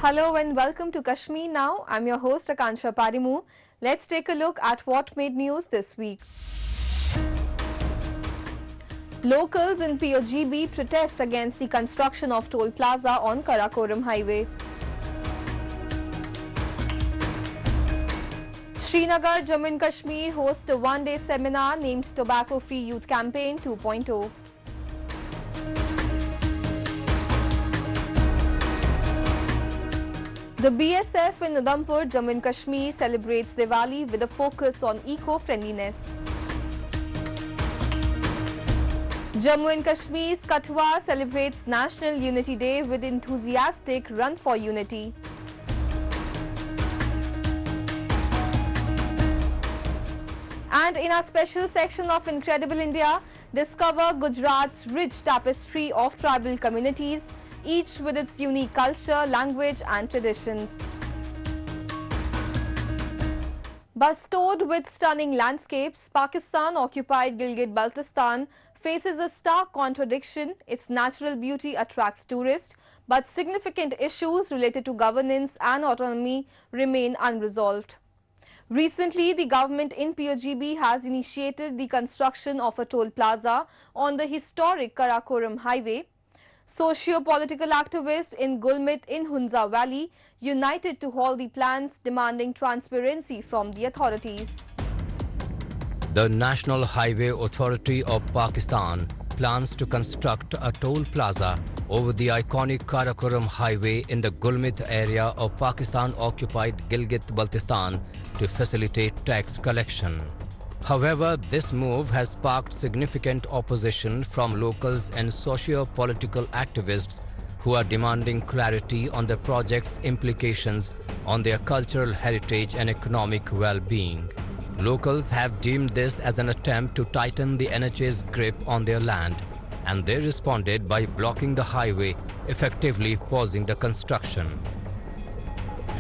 Hello and welcome to Kashmir Now. I'm your host Akansha Parimu. Let's take a look at what made news this week. Locals in POGB protest against the construction of toll plaza on Karakoram Highway. Srinagar, Jammu and Kashmir hosts a one-day seminar named Tobacco Free Youth Campaign 2.0. The BSF in Udhampur, Jammu and Kashmir celebrates Diwali with a focus on eco-friendliness. Jammu and Kashmir's Kathua celebrates National Unity Day with enthusiastic Run for Unity. And in our special section of Incredible India, discover Gujarat's rich tapestry of tribal communities, each with its unique culture, language and traditions. Bestowed with stunning landscapes, Pakistan-occupied Gilgit-Baltistan faces a stark contradiction. Its natural beauty attracts tourists, but significant issues related to governance and autonomy remain unresolved. Recently, the government in POGB has initiated the construction of a toll plaza on the historic Karakoram Highway. Socio-political activists in Gulmit in Hunza Valley united to halt the plans, demanding transparency from the authorities. The National Highway Authority of Pakistan plans to construct a toll plaza over the iconic Karakoram Highway in the Gulmit area of Pakistan-occupied Gilgit-Baltistan to facilitate tax collection. However, this move has sparked significant opposition from locals and socio-political activists who are demanding clarity on the project's implications on their cultural heritage and economic well-being. Locals have deemed this as an attempt to tighten the NHA's grip on their land, and they responded by blocking the highway, effectively pausing the construction.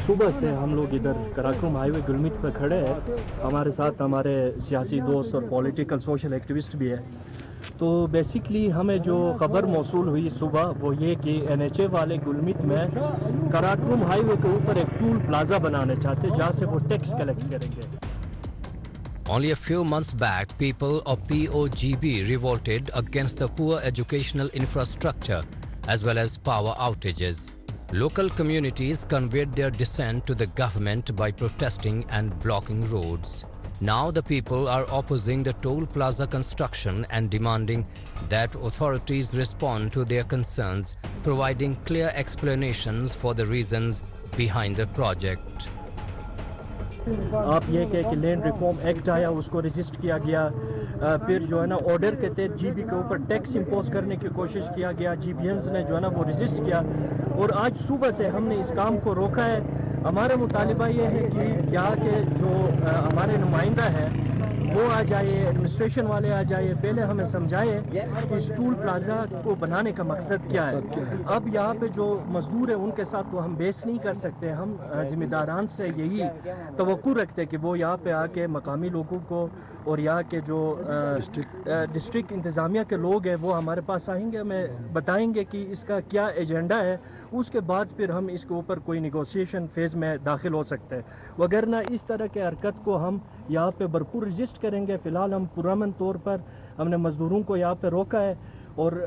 सुबह से हम लोग इधर Karakoram highway गुलमित पर खड़े हैं। हमारे साथ हमारे सियासी दोस्त और पॉलिटिकल सोशल एक्टिविस्ट भी है। तो बेसिकली हमें जो खबर मौसूल हुई सुबह वो ये कि NHA वाले गुलमित में कराकोरम हाईवे के ऊपर एक टोल प्लाजा बनाना चाहते हैं जहां से वो टैक्स कलेक्ट करेंगे। Only a few months back, people of POGB revolted against the poor educational infrastructure as well as power outages. Local communities conveyed their dissent to the government by protesting and blocking roads. Now the people are opposing the toll plaza construction and demanding that authorities respond to their concerns, providing clear explanations for the reasons behind the project. आप ये कहें कि land reform act आया, उसको resist किया गया, फिर जो है ना ऑर्डर के तहत जीबी के ऊपर टैक्स इंपोज करने की कोशिश किया गया, जीबीएंस ने जो है ना वो रजिस्ट किया और आज सुबह से हमने इस काम को रोका है। हमारा मुतालिबा ये है कि यहाँ के जो हमारे नुमाइंदा है वो आ जाए, एडमिनिस्ट्रेशन वाले आ जाए, पहले हमें समझाए कि इस टोल प्लाजा को बनाने का मकसद क्या है। अब यहाँ पे जो मजदूर है उनके साथ तो हम बहस नहीं कर सकते। हम जिम्मेदारान से यही तवक्कुल रखते हैं कि वो यहाँ पे आके मकामी लोगों को और यहाँ के जो डिस्ट्रिक्ट इंतज़ामिया के लोग हैं वो हमारे पास आएंगे, हमें बताएंगे कि इसका क्या एजेंडा है। उसके बाद फिर हम इसके ऊपर कोई निगोशिएशन फेज में दाखिल हो सकते हैं, वगरना इस तरह के हरकत को हम यहाँ पे भरपूर रजिस्ट करेंगे। फिलहाल हम पुरअमन तौर पर हमने मजदूरों को यहाँ पे रोका है और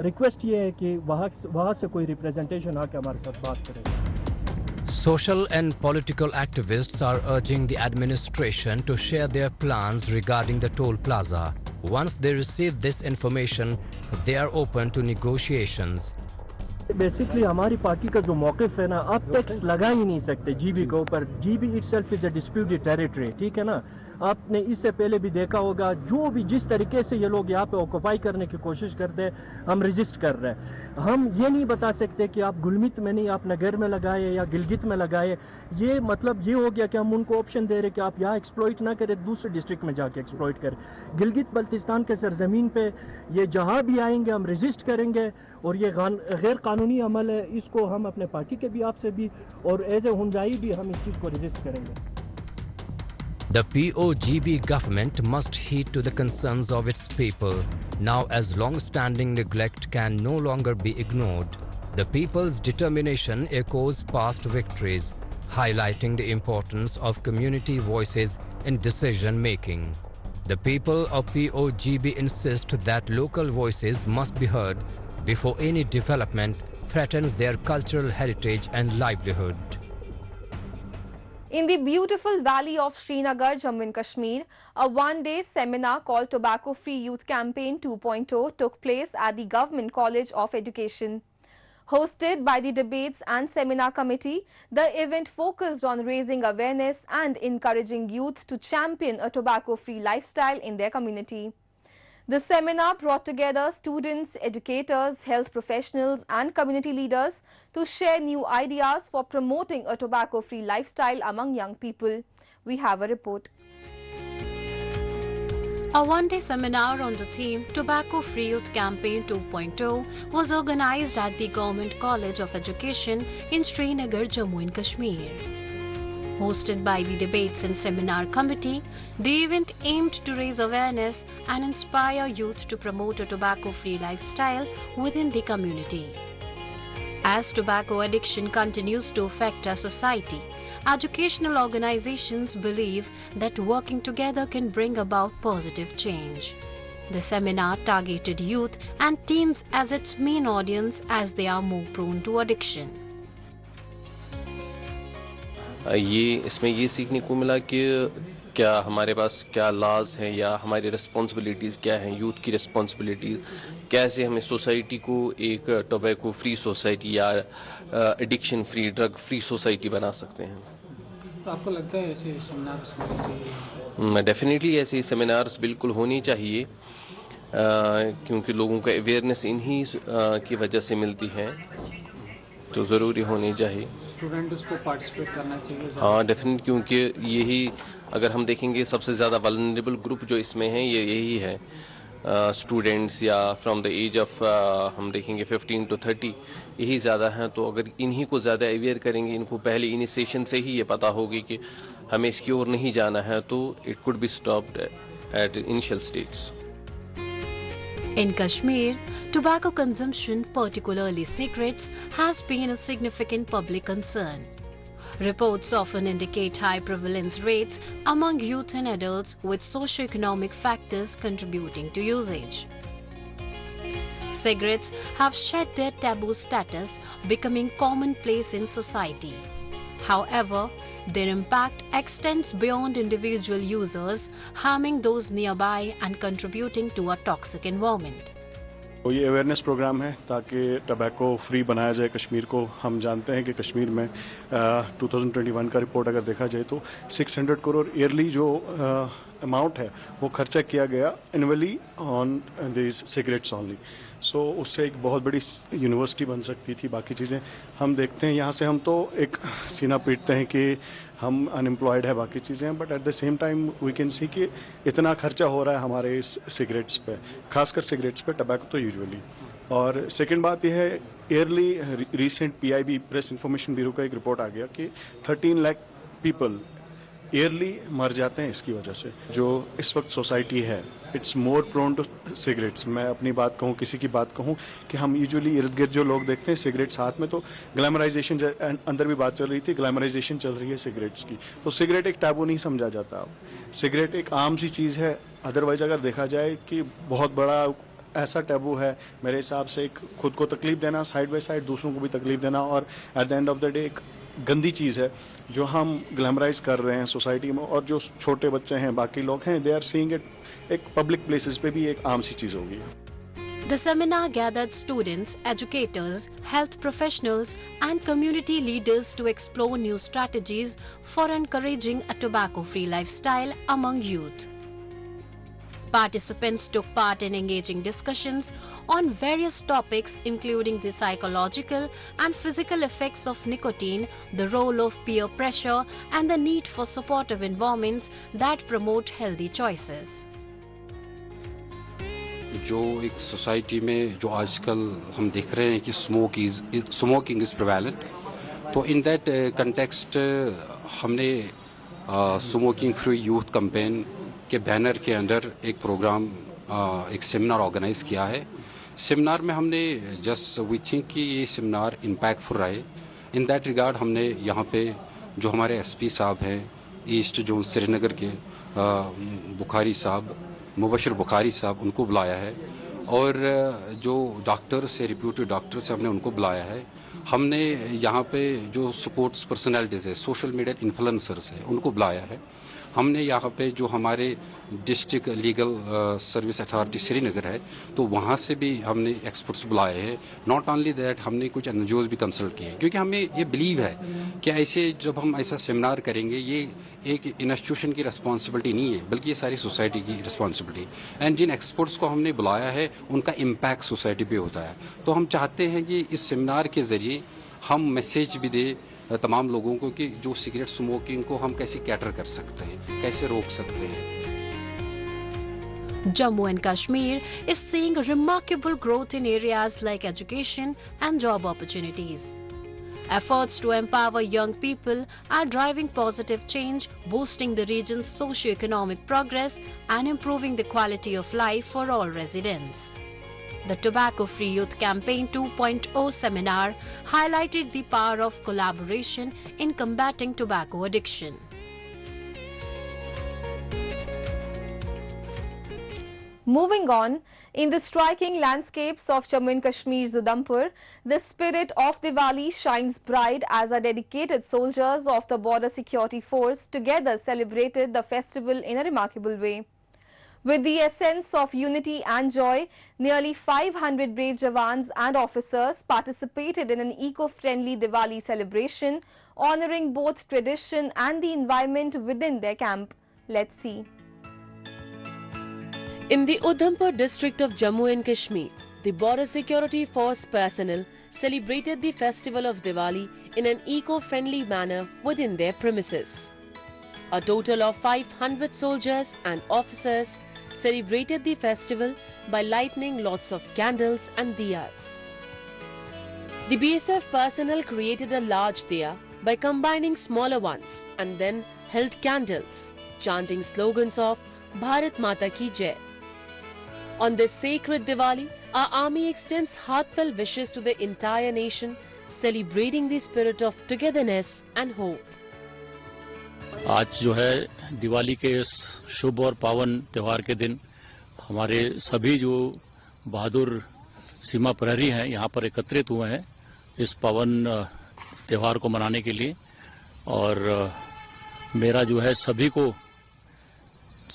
रिक्वेस्ट ये है कि वहाँ से कोई रिप्रेजेंटेशन आके हमारे साथ बात करे। Social and political activists are urging the administration to share their plans regarding the toll plaza. Once they receive this information, they are open to negotiations. Basically हमारी पार्टी का जो मौक़िफ़ है ना, आप टैक्स लगा ही नहीं सकते जीबी के ऊपर। GB itself is a disputed territory, ठीक है ना। आपने इससे पहले भी देखा होगा जो भी जिस तरीके से ये लोग यहाँ पे ऑक्यूपाई करने की कोशिश करते हैं, हम रजिस्ट कर रहे हैं। हम ये नहीं बता सकते कि आप गुलमित में नहीं, आप नगर में लगाए या गिलगित में लगाए। ये मतलब ये हो गया कि हम उनको ऑप्शन दे रहे कि आप यहाँ एक्सप्लॉइट ना करें, दूसरे डिस्ट्रिक्ट में जाके एक्सप्लॉइट करें। गिलगित बल्तिस्तान के सरजमीन पे ये जहाँ भी आएंगे हम रजिस्ट करेंगे और ये गैर कानूनी अमल है, इसको हम अपने पार्टी के भी आपसे भी और एज ए हुंजाई भी हम इस चीज़ को रजिस्ट करेंगे। The POGB government must heed to the concerns of its people. Now, as long-standing neglect can no longer be ignored, The people's determination echoes past victories, highlighting the importance of community voices in decision making. The people of POGB insist that local voices must be heard before any development threatens their cultural heritage and livelihood. In the beautiful valley of Srinagar, Jammu and Kashmir, a one-day seminar called Tobacco Free Youth Campaign 2.0 took place at the Government College of Education. Hosted by the Debates and Seminar Committee, the event focused on raising awareness and encouraging youth to champion a tobacco-free lifestyle in their community. The seminar brought together students, educators, health professionals and community leaders to share new ideas for promoting a tobacco-free lifestyle among young people. We have a report. A one-day seminar on the theme Tobacco Free Youth Campaign 2.0 was organized at the Government College of Education in Srinagar, Jammu and Kashmir. Hosted by the Debates and Seminar Committee, the event aimed to raise awareness and inspire youth to promote a tobacco-free lifestyle within the community. As tobacco addiction continues to affect our society, educational organizations believe that working together can bring about positive change. The seminar targeted youth and teens as its main audience as they are more prone to addiction. इसमें ये सीखने को मिला कि क्या हमारे पास क्या laws हैं या हमारी रिस्पॉन्सिबिलिटीज़ क्या हैं, यूथ की रिस्पॉन्सिबिलिटीज़, कैसे हमें सोसाइटी को एक टोबैको फ्री सोसाइटी या addiction free, drug free society बना सकते हैं. तो आपको लगता है ऐसे सेमिनार्स होने चाहिए? डेफिनेटली ऐसे सेमिनार्स बिल्कुल होनी चाहिए, क्योंकि लोगों का अवेयरनेस इन्हीं की वजह से मिलती है, तो ज़रूरी होनी चाहिए. स्टूडेंट्स को पार्टिसिपेट करना चाहिए. हाँ डेफिनेट, क्योंकि यही अगर हम देखेंगे सबसे ज़्यादा वल्नरेबल ग्रुप जो इसमें है ये यही है, स्टूडेंट्स या फ्रॉम द एज ऑफ हम देखेंगे 15 to 30 यही ज़्यादा हैं. तो अगर इन्हीं को ज़्यादा अवेयर करेंगे, इनको पहले इनिशिएशन से ही ये पता होगी कि हमें इसकी ओर नहीं जाना है, तो it could be stopped at initial stage. In Kashmir, tobacco consumption, particularly cigarettes, has been a significant public concern. Reports often indicate high prevalence rates among youth and adults, with socio-economic factors contributing to usage. Cigarettes have shed their taboo status, becoming commonplace in society. However, their impact extends beyond individual users, harming those nearby and contributing to a toxic environment. तो ये awareness programme है ताकि tobacco free बनाया जाए कश्मीर को. हम जानते हैं कि कश्मीर में 2021 का रिपोर्ट अगर देखा जाए तो 600 करोड़ ईयरली जो अमाउंट है वो खर्चा किया गया annually on this cigarettes only. So उससे एक बहुत बड़ी यूनिवर्सिटी बन सकती थी. बाकी चीज़ें हम देखते हैं यहाँ से, हम तो एक सीना पीटते हैं कि हम अनएम्प्लॉयड है, बाकी चीज़ें, but at the same time we can see कि इतना खर्चा हो रहा है हमारे इस सिगरेट्स पे, खासकर सिगरेट्स पे, टबैको तो यूजुअली. और सेकंड बात यह है, yearly recent PIB press information bureau का एक रिपोर्ट आ गया कि 13 लाख पीपल ईयरली मर जाते हैं इसकी वजह से. जो इस वक्त सोसाइटी है it's more prone to cigarettes. मैं अपनी बात कहूँ, किसी की बात कहूँ कि हम यूजुअली इर्द गिर्द जो लोग देखते हैं सिगरेट्स हाथ में, तो ग्लैमराइजेशन, अंदर भी बात चल रही थी, ग्लैमराइजेशन चल रही है सिगरेट्स की. तो सिगरेट एक टैबू नहीं समझा जाता. सिगरेट एक आम सी चीज़ है. अदरवाइज अगर देखा जाए कि बहुत बड़ा ऐसा टैबू है मेरे हिसाब से, एक खुद को तकलीफ देना, साइड बाय साइड दूसरों को भी तकलीफ देना, और at the end of the day एक गंदी चीज़ है जो हम ग्लैमराइज कर रहे हैं सोसाइटी में. और जो छोटे बच्चे हैं, बाकी लोग हैं, दे आर सीइंग इट एक पब्लिक प्लेसेस पे भी एक आम सी चीज़ होगी. The seminar gathered students, educators, health professionals and community leaders to explore new strategies for encouraging a tobacco-free lifestyle among youth. Participants took part in engaging discussions on various topics including the psychological and physical effects of nicotine, the role of peer pressure and the need for supportive environments that promote healthy choices. जो एक society में जो आजकल हम देख रहे हैं कि स्मोकिंग इज प्रिवेलेंट, तो इन दैट कंटेक्स्ट हमने स्मोकिंग फ्री यूथ कैंपेन के बैनर के अंदर एक प्रोग्राम, एक सेमिनार ऑर्गेनाइज किया है, सेमिनार में हमने जस्ट वी थिंक कि ये सेमिनार इम्पैक्टफुल रहे। इन दैट रिगार्ड हमने यहाँ पे जो हमारे एसपी साहब हैं ईस्ट जोन श्रीनगर के बुखारी साहब, मुबशिर बुखारी साहब, उनको बुलाया है, और जो डॉक्टर से रिप्यूटेड डॉक्टर से हमने उनको बुलाया है। हमने यहाँ पे जो स्पोर्ट्स पर्सनैलिटीज है, सोशल मीडिया इन्फ्लुएंसर्स है, उनको बुलाया है। हमने यहाँ पे जो हमारे district legal service authority Srinagar है, तो वहाँ से भी हमने एक्सपर्ट्स बुलाए हैं। नॉट ओनली दैट, हमने कुछ एनजीओज भी कंसल्ट किए, क्योंकि हमें ये बिलीव है कि ऐसे जब हम ऐसा सेमिनार करेंगे, ये एक इंस्टीट्यूशन की रिस्पॉन्सिबिलिटी नहीं है, बल्कि ये सारी सोसाइटी की रिस्पॉन्सिबिलिटी। एंड जिन एक्सपर्ट्स को हमने बुलाया है, उनका इम्पैक्ट सोसाइटी पे होता है। तो हम चाहते हैं कि इस सेमिनार के जरिए हम मैसेज भी दें तमाम लोगों को कि जो सिगरेट स्मोकिंग को हम कैसे कैटर कर सकते हैं, कैसे रोक सकते हैं। Jammu and Kashmir is seeing remarkable growth in areas like education and job opportunities. Efforts to empower young people are driving positive change, boosting the region's socio-economic progress and improving the quality of life for all residents. The Tobacco Free Youth Campaign 2.0 seminar highlighted the power of collaboration in combating tobacco addiction. Moving on, in the striking landscapes of Jammu and Kashmir's Udhampur, the spirit of Diwali shines bright as our dedicated soldiers of the Border Security Force together celebrated the festival in a remarkable way. With the essence of unity and joy, nearly 500 brave Jawans and officers participated in an eco-friendly Diwali celebration, honoring both tradition and the environment within their camp. Let's see. In the Udhampur district of Jammu and Kashmir, the Border Security Force personnel celebrated the festival of Diwali in an eco-friendly manner within their premises. A total of 500 soldiers and officers celebrated the festival by lighting lots of candles and diyas. The BSF personnel created a large diya by combining smaller ones and then held candles, chanting slogans of Bharat Mata Ki Jai. On this sacred Diwali, our army extends heartfelt wishes to the entire nation, celebrating the spirit of togetherness and hope. आज जो है दिवाली के इस शुभ और पावन त्यौहार के दिन हमारे सभी जो बहादुर सीमा प्रहरी हैं यहाँ पर एकत्रित हुए हैं इस पावन त्यौहार को मनाने के लिए। और मेरा जो है सभी को,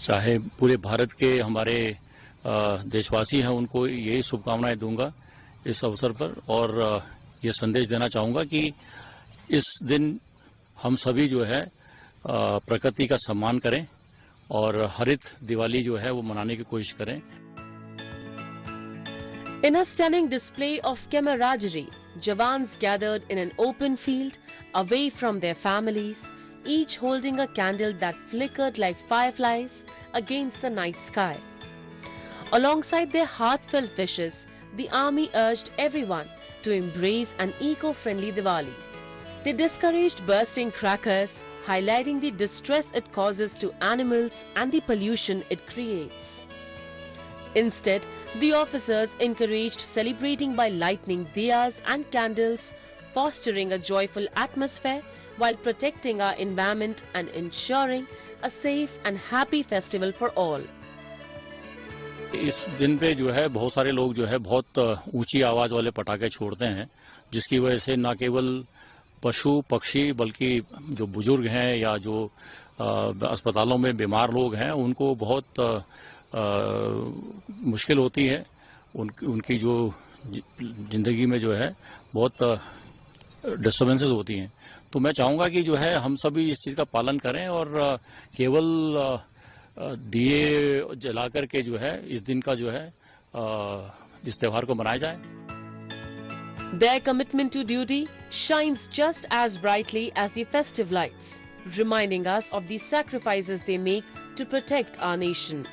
चाहे पूरे भारत के हमारे देशवासी हैं, उनको यही शुभकामनाएं दूंगा इस अवसर पर। और ये संदेश देना चाहूँगा कि इस दिन हम सभी जो है प्रकृति का सम्मान करें और हरित दिवाली जो है वो मनाने की कोशिश करें। In a stunning display of camaraderie, Jawans gathered in an open field away from their families, each holding a candle that flickered like fireflies against the night sky. Alongside their heartfelt wishes, the army urged everyone to embrace an eco-friendly Diwali. They discouraged bursting crackers, highlighting the distress it causes to animals and the pollution it creates. Instead, the officers encouraged celebrating by lighting diyas and candles, fostering a joyful atmosphere while protecting our environment and ensuring a safe and happy festival for all. इस दिन पे जो है बहुत सारे लोग जो है बहुत ऊंची आवाज वाले पटाखे छोड़ते हैं, जिसकी वजह से न केवल पशु पक्षी बल्कि जो बुजुर्ग हैं या जो अस्पतालों में बीमार लोग हैं उनको बहुत मुश्किल होती है। उनकी जो जिंदगी में जो है बहुत डिस्टर्बेंसेस होती हैं। तो मैं चाहूँगा कि जो है हम सभी इस चीज़ का पालन करें और केवल दिए जला करके जो है इस दिन का जो है इस त्यौहार को मनाया जाए। Their commitment to duty shines just as brightly as the festive lights, reminding us of the sacrifices they make to protect our nation.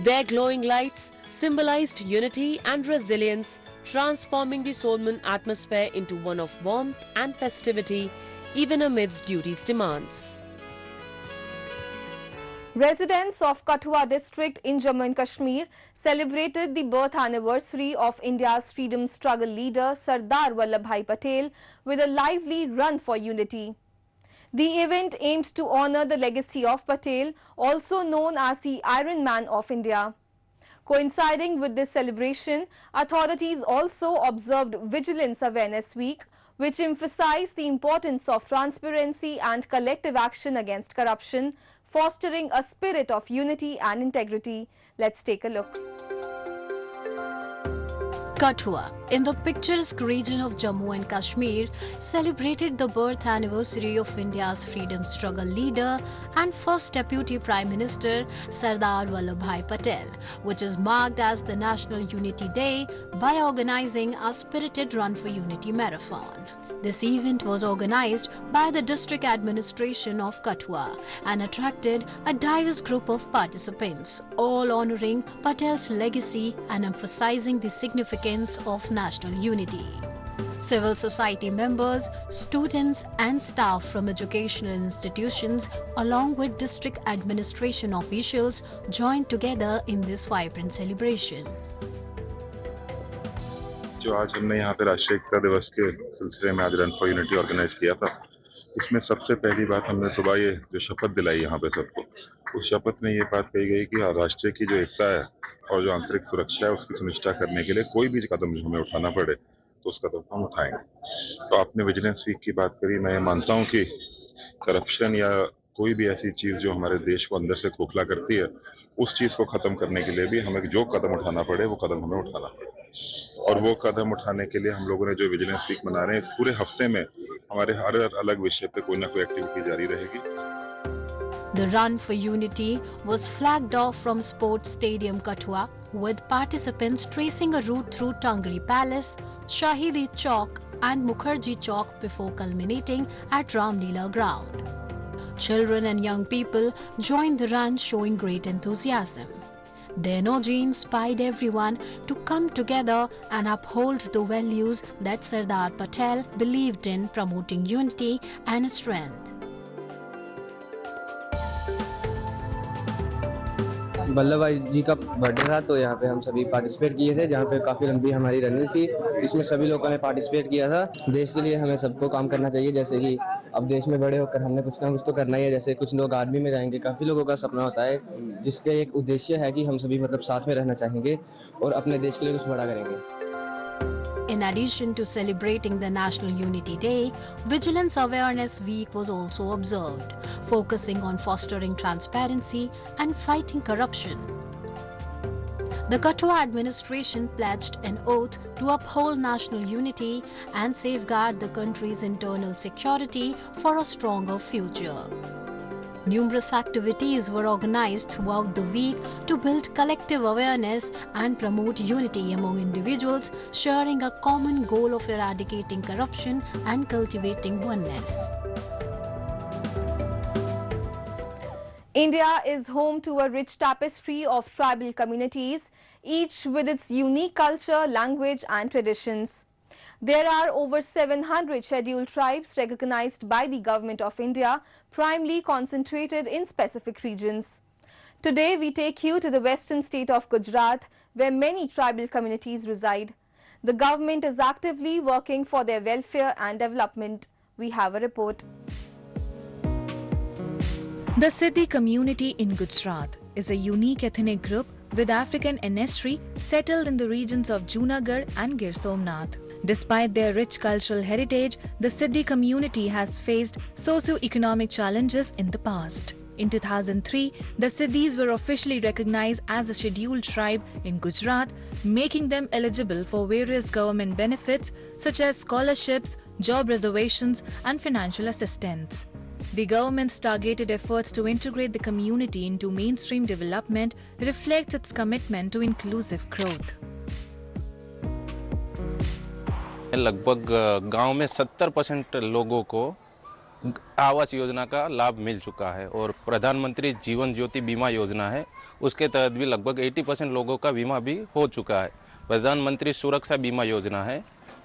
Their glowing lights symbolized unity and resilience, transforming the Solman atmosphere into one of warmth and festivity, even amidst duty's demands. Residents of Kathua district in Jammu and Kashmir celebrated the birth anniversary of India's freedom struggle leader Sardar Vallabhbhai Patel with a lively run for unity. The event aimed to honor the legacy of Patel, also known as the Iron Man of India. Coinciding with this celebration, authorities also observed Vigilance Awareness Week, which emphasized the importance of transparency and collective action against corruption, fostering a spirit of unity and integrity. Let's take a look. Kathua, in the picturesque region of Jammu and Kashmir, celebrated the birth anniversary of India's freedom struggle leader and first Deputy Prime Minister Sardar Vallabhbhai Patel, which is marked as the National Unity Day by organizing a spirited Run for Unity marathon. This event was organized by the district administration of Kathua and attracted a diverse group of participants, all honoring Patel's legacy and emphasizing the significance of national unity. Civil society members, students and staff from educational institutions along with district administration officials joined together in this vibrant celebration. जो आज हमने यहाँ पे राष्ट्रीय एकता दिवस के सिलसिले में आज रन फॉर यूनिटी ऑर्गेनाइज किया था, इसमें सबसे पहली बात हमने सुबह ये जो शपथ दिलाई यहाँ पे सबको, उस शपथ में ये बात कही गई कि राष्ट्र की जो एकता है और जो आंतरिक सुरक्षा है उसकी सुनिश्चित करने के लिए कोई भी कदम हमें उठाना पड़े तो उस कदम हम उठाएंगे। तो आपने विजिलेंस वीक की बात करी, मैं ये मानता हूँ कि करप्शन या कोई भी ऐसी चीज जो हमारे देश को अंदर से खोखला करती है, उस चीज को खत्म करने के लिए भी हमें जो कदम उठाना पड़े वो कदम हमें उठाना पड़े। और वो कदम उठाने के लिए हम लोगों ने जो विजिलेंस वीक मना रहे हैं, इस पूरे हफ्ते में हमारे हर अलग विषय पे कोई ना कोई एक्टिविटी जारी रहेगी। The Run for Unity was flagged off from Sports Stadium Kathua, with participants tracing a route through Tangri Palace, Shahidi Chowk and Mukherjee Chowk before culminating at Ramleela ground. Children and young people joined the run, showing great enthusiasm. The energy inspired everyone to come together and uphold the values that Sardar Patel believed in, promoting unity and strength. Vallabh भाई जी का birthday था तो यहाँ पे हम सभी participate किए थे, जहाँ पे काफ़ी लंबी हमारी रनिंग थी, जिसमें सभी लोगों ने पार्टिसिपेट किया था। देश के लिए हमें सबको काम करना चाहिए, जैसे कि अब देश में बड़े होकर हमने कुछ ना कुछ तो करना ही है। जैसे कुछ लोग आर्मी में जाएंगे, काफ़ी लोगों का सपना होता है, जिसका एक उद्देश्य है कि हम सभी साथ में रहना चाहेंगे और अपने देश के लिए कुछ बड़ा करेंगे। In addition to celebrating the National Unity Day, Vigilance Awareness Week was also observed, focusing on fostering transparency and fighting corruption. The Kathua administration pledged an oath to uphold national unity and safeguard the country's internal security for a stronger future. Numerous activities were organized throughout the week to build collective awareness and promote unity among individuals, sharing a common goal of eradicating corruption and cultivating oneness. India is home to a rich tapestry of tribal communities, each with its unique culture, language and traditions. There are over 700 scheduled tribes recognized by the Government of India, primarily concentrated in specific regions. Today we take you to the western state of Gujarat, where many tribal communities reside. The government is actively working for their welfare and development. We have a report. The Siddhi community in Gujarat is a unique ethnic group with African ancestry settled in the regions of Junagadh and Gir Somnath. Despite their rich cultural heritage, the Siddhi community has faced socio-economic challenges in the past. In 2003, the Siddhis were officially recognized as a scheduled tribe in Gujarat, making them eligible for various government benefits such as scholarships, job reservations and financial assistance. The government's targeted efforts to integrate the community into mainstream development reflects its commitment to inclusive growth. लगभग गांव में 70% लोगों को आवास योजना का लाभ मिल चुका है और प्रधानमंत्री जीवन ज्योति बीमा योजना है, उसके तहत भी लगभग 80% लोगों का बीमा भी हो चुका है। प्रधानमंत्री सुरक्षा बीमा योजना है,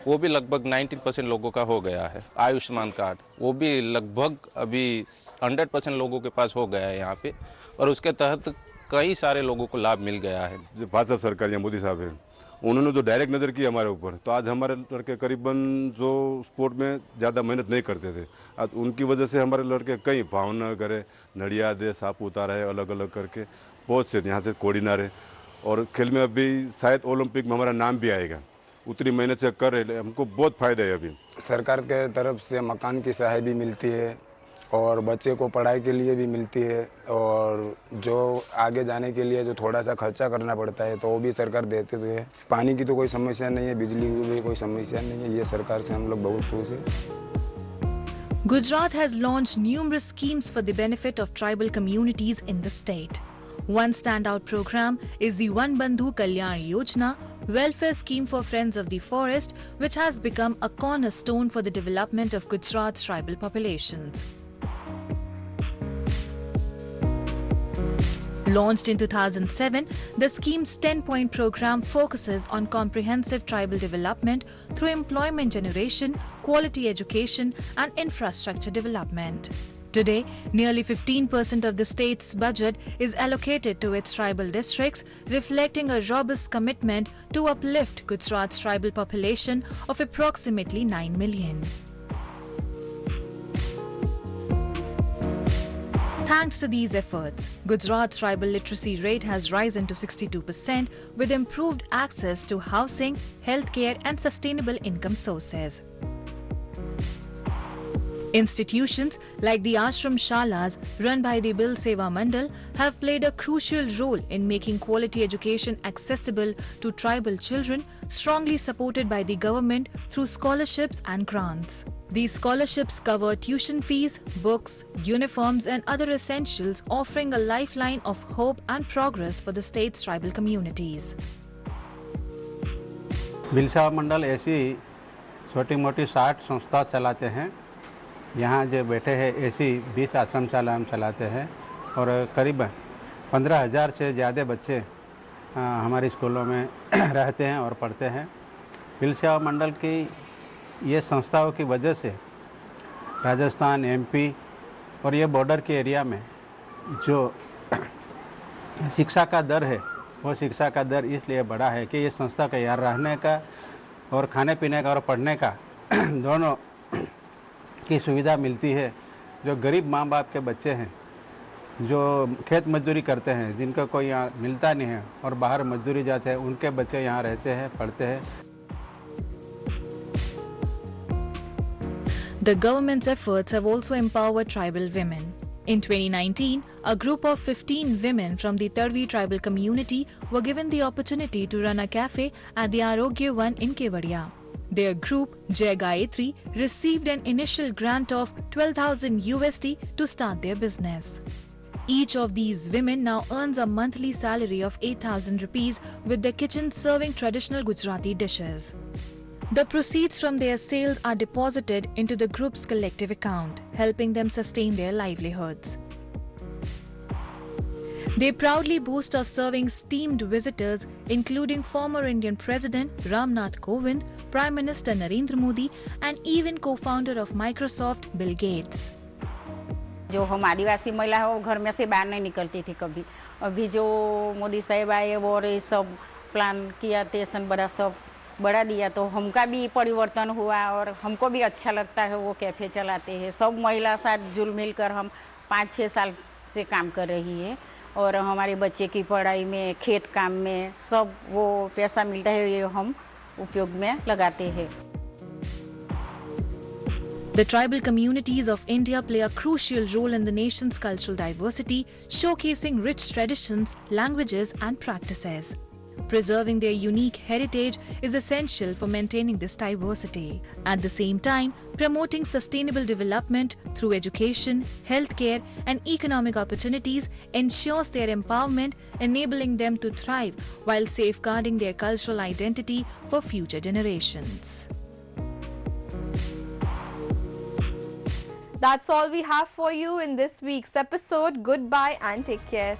वो भी लगभग 19% लोगों का हो गया है। आयुष्मान कार्ड वो भी लगभग अभी 100% लोगों के पास हो गया है यहाँ पे। और उसके तहत कई सारे लोगों को लाभ मिल गया है। जो भाजपा सरकार या मोदी साहब है, उन्होंने जो डायरेक्ट नज़र की हमारे ऊपर, तो आज हमारे लड़के करीबन जो स्पोर्ट में ज़्यादा मेहनत नहीं करते थे, आज उनकी वजह से हमारे लड़के कई भावनगर है, नडियाद है, सापुतारा है, अलग अलग करके बहुत से यहाँ से कोडिनार है, और खेल में अभी शायद ओलंपिक में हमारा नाम भी आएगा। उतनी मेहनत से कर रहे, हमको बहुत फायदा है। अभी सरकार के तरफ से मकान की सहायता भी मिलती है और बच्चे को पढ़ाई के लिए भी मिलती है, और जो आगे जाने के लिए जो थोड़ा सा खर्चा करना पड़ता है तो वो भी सरकार देते हुए। पानी की तो कोई समस्या नहीं है, बिजली की भी कोई समस्या नहीं है, ये सरकार से हम लोग बहुत खुश हैं। Gujarat has launched numerous schemes for the benefit of tribal communities in the state. One standout program is the Van Bandhu Kalyan Yojana, welfare scheme for Friends of the Forest, which has become a cornerstone for the development of Gujarat's tribal populations. Launched in 2007, the scheme's 10-point program focuses on comprehensive tribal development through employment generation, quality education and infrastructure development. Today, nearly 15% of the state's budget is allocated to its tribal districts, reflecting a robust commitment to uplift Gujarat's tribal population of approximately 9 million. Thanks to these efforts, Gujarat's tribal literacy rate has risen to 62% with improved access to housing, healthcare and sustainable income sources. Institutions like the Ashram Shalas run by the Bil Seva Mandal have played a crucial role in making quality education accessible to tribal children, strongly supported by the government through scholarships and grants. These scholarships cover tuition fees, books, uniforms and other essentials, offering a lifeline of hope and progress for the state's tribal communities. Bill सेवा मंडल ऐसी छोटी मोटी 60 संस्था चलाते हैं। यहाँ जो बैठे हैं ऐसी 20 आश्रमशाला हम चलाते हैं और करीब 15,000 से ज़्यादा बच्चे हमारे स्कूलों में रहते हैं और पढ़ते हैं। बिल सेवा मंडल की ये संस्थाओं की वजह से राजस्थान, एमपी और ये बॉर्डर के एरिया में जो शिक्षा का दर है, वो शिक्षा का दर इसलिए बढ़ा है कि ये संस्था का यहाँ रहने का और खाने पीने का और पढ़ने का दोनों की सुविधा मिलती है। जो गरीब माँ बाप के बच्चे हैं, जो खेत मजदूरी करते हैं, जिनको कोई यहाँ मिलता नहीं है और बाहर मजदूरी जाते हैं, उनके बच्चे यहाँ रहते हैं, पढ़ते हैं। The government's efforts have also empowered tribal women. In 2019, a group of 15 women from the Tarvi tribal community were given the opportunity to run a cafe at the Arogya One in Kevadia. Their group, Jai Gayatri, received an initial grant of $12,000 to start their business. Each of these women now earns a monthly salary of 8,000 rupees with their kitchen serving traditional Gujarati dishes. The proceeds from their sales are deposited into the group's collective account, helping them sustain their livelihoods. They proudly boast of serving esteemed visitors including former Indian President Ram Nath Kovind, Prime Minister Narendra Modi and even co-founder of Microsoft Bill Gates. जो हम आदिवासी महिला है वो घर में से बाहर नहीं निकलती थी कभी। अभी जो मोदी साहब आए और ये सब प्लान किया, स्टेशन बड़ा सब बढ़ा दिया तो हमका भी परिवर्तन हुआ और हमको भी अच्छा लगता है। वो कैफे चलाते हैं, सब महिला साथ जुल मिलकर हम 5-6 साल से काम कर रही है और हमारे बच्चे की पढ़ाई में, खेत काम में सब वो पैसा मिलता है, ये हम उपयोग में लगाते हैं। The tribal communities of India play a crucial role in the nation's cultural diversity, showcasing rich traditions, languages and practices. Preserving their unique heritage is essential for maintaining this diversity. At the same time, promoting sustainable development through education, healthcare and economic opportunities ensures their empowerment, enabling them to thrive while safeguarding their cultural identity for future generations. That's all we have for you in this week's episode. Goodbye and take care.